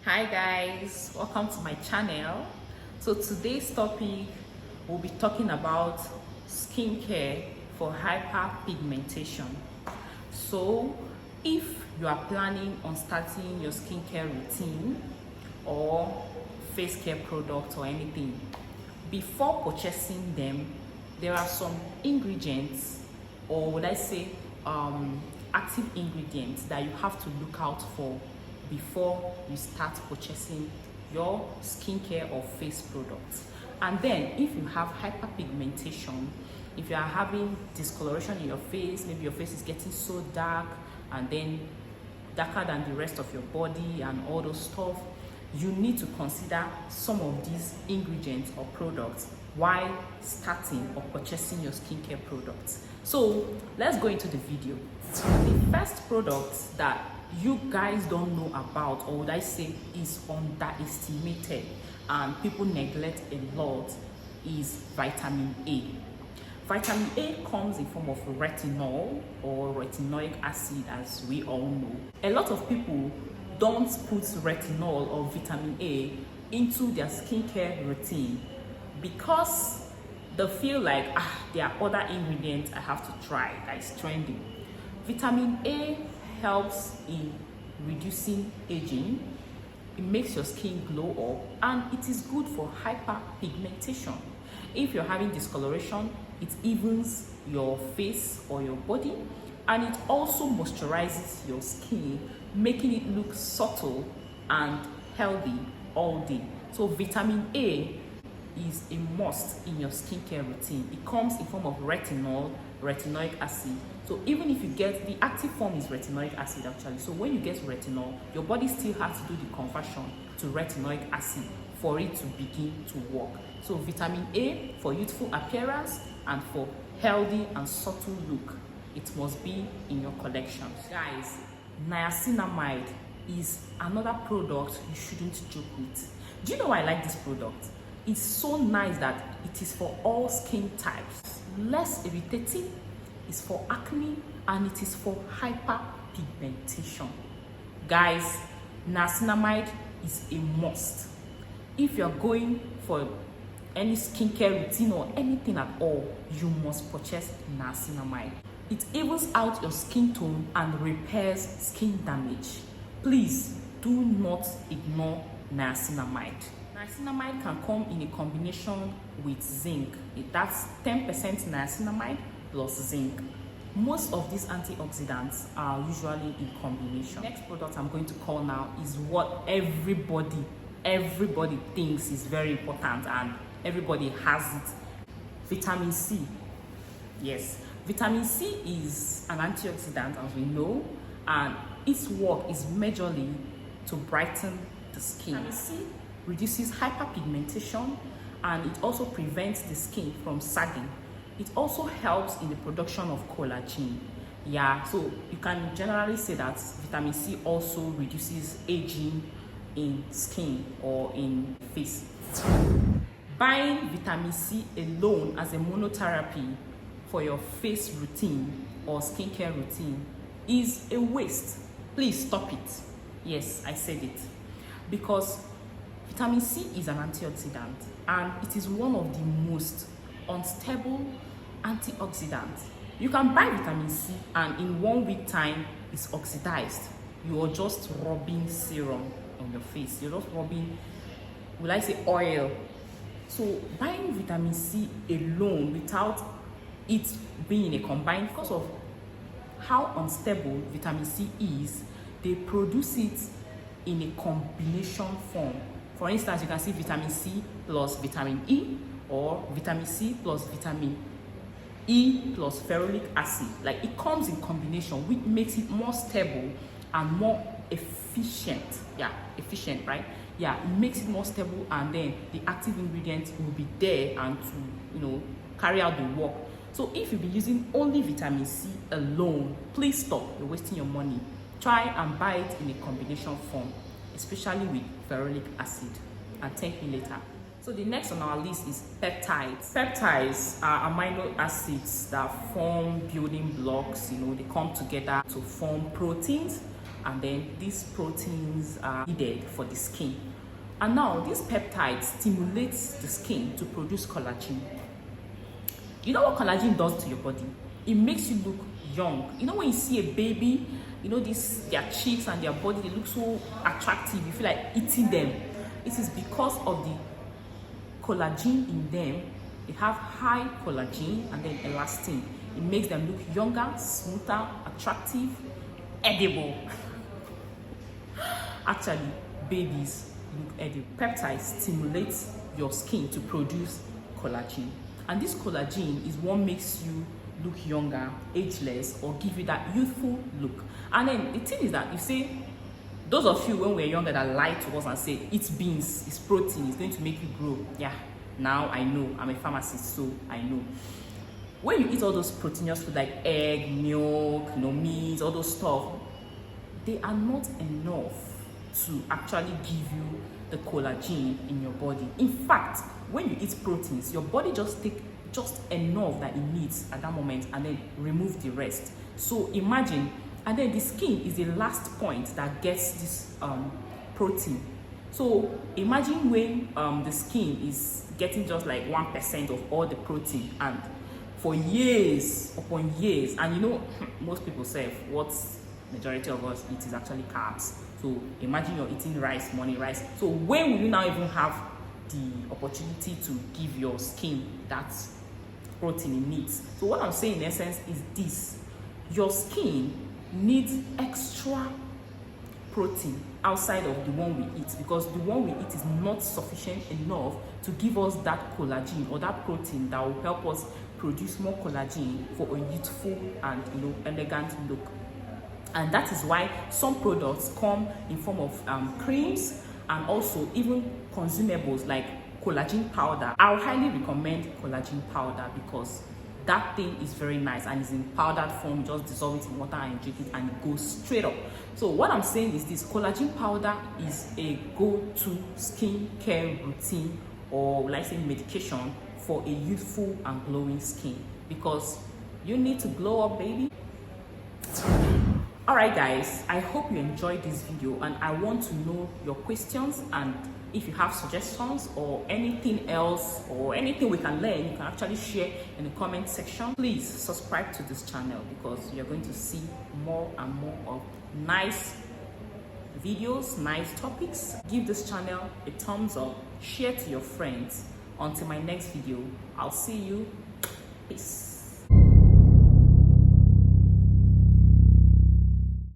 Hi guys, welcome to my channel. So today's topic, we'll be talking about skincare for hyperpigmentation. So if you are planning on starting your skincare routine or face care product or anything, before purchasing them, there are some ingredients, or would I say active ingredients, that you have to look out for before you start purchasing your skincare or face products. And then if you have hyperpigmentation, if you are having discoloration in your face, maybe your face is getting so dark and then darker than the rest of your body and all those stuff, you need to consider some of these ingredients or products while starting or purchasing your skincare products. So let's go into the video. The first product that you guys don't know about, or would I say is underestimated and people neglect a lot, is vitamin A. Vitamin A comes in form of retinol or retinoic acid, as we all know. A lot of people don't put retinol or vitamin A into their skincare routine because they feel like there are other ingredients I have to try that is trending. Vitamin A helps in reducing aging, it makes your skin glow up, and it is good for hyperpigmentation. If you're having discoloration, it evens your face or your body, and it also moisturizes your skin, making it look subtle and healthy all day. So vitamin A is a must in your skincare routine. It comes in form of retinol, retinoic acid. So even if you get, the active form is retinoic acid actually. So when you get retinol, your body still has to do the conversion to retinoic acid for it to begin to work. So vitamin A for youthful appearance and for healthy and subtle look, it must be in your collection. Guys, niacinamide is another product you shouldn't joke with. Do you know why I like this product? It's so nice that it is for all skin types, less irritating, it's for acne, and it is for hyperpigmentation. Guys, niacinamide is a must. If you're going for any skincare routine or anything at all, you must purchase niacinamide. It evens out your skin tone and repairs skin damage. Please do not ignore niacinamide. Niacinamide can come in a combination with zinc. That's 10% niacinamide plus zinc. Most of these antioxidants are usually in combination. Next product I'm going to call now is what everybody thinks is very important and everybody has it. Vitamin C. Yes, vitamin C is an antioxidant, as we know, and its work is majorly to brighten the skin. Vitamin C reduces hyperpigmentation, and it also prevents the skin from sagging. It also helps in the production of collagen. Yeah, so you can generally say that vitamin C also reduces aging in skin or in face. Buying vitamin C alone as a monotherapy for your face routine or skincare routine is a waste. Please stop it. Yes, I said it. Because vitamin C is an antioxidant, and it is one of the most unstable antioxidants. You can buy vitamin C and in 1 week time it's oxidized. You are just rubbing serum on your face. You're just rubbing, will I say, oil. So buying vitamin C alone without it being a combined, because of how unstable vitamin C is, they produce it in a combination form. For instance, you can see vitamin C plus vitamin E, or vitamin C plus vitamin E plus ferulic acid. Like, it comes in combination, which makes it more stable and more efficient. Yeah, efficient, right? Yeah, it makes it more stable, and then the active ingredients will be there and to, carry out the work. So if you've been using only vitamin C alone, please stop. You're wasting your money. Try and buy it in a combination form, especially with ferulic acid, and thank me later. So the next on our list is peptides. Peptides are amino acids that form building blocks. They come together to form proteins, and then these proteins are needed for the skin. And now this peptide stimulates the skin to produce collagen. You know what collagen does to your body? It makes you look young. You know when you see a baby, you know their cheeks and their body, they look so attractive, you feel like eating them. It is because of the collagen in them. They have high collagen and then elastin. It makes them look younger, smoother, attractive, edible. Actually, babies look edible. Peptides stimulate your skin to produce collagen. And this collagen is what makes you look younger, ageless, or give you that youthful look. And then the thing is that you say, those of you when we're younger that lie to us and say, eat beans, it's protein, it's going to make you grow. Yeah, now I know. I'm a pharmacist, so I know. When you eat all those proteinous food like egg, milk, meat, all those stuff, they are not enough to actually give you the collagen in your body. In fact, when you eat proteins, your body just take just enough that it needs at that moment and then remove the rest. So imagine, and then the skin is the last point that gets this protein. So imagine when the skin is getting just like 1% of all the protein, and for years upon years, and most people say what majority of us eat is actually carbs. So imagine you're eating rice, morning rice. So when will you now even have the opportunity to give your skin that protein it needs? So what I'm saying in essence is this: your skin needs extra protein outside of the one we eat, because the one we eat is not sufficient enough to give us that collagen or that protein that will help us produce more collagen for a youthful and elegant look. And that is why some products come in form of creams and also even consumables like collagen powder. I would highly recommend collagen powder because that thing is very nice and is in powdered form. You just dissolve it in water and drink it and it goes straight up. So what I'm saying is this: collagen powder is a go-to skincare routine, or let's say medication, for a youthful and glowing skin, because you need to glow up, baby. Alright guys, I hope you enjoyed this video, and I want to know your questions, and if you have suggestions or anything else or anything we can learn, you can actually share in the comment section. Please subscribe to this channel because you're going to see more and more of nice videos, nice topics. Give this channel a thumbs up, share to your friends. Until my next video, I'll see you. Peace.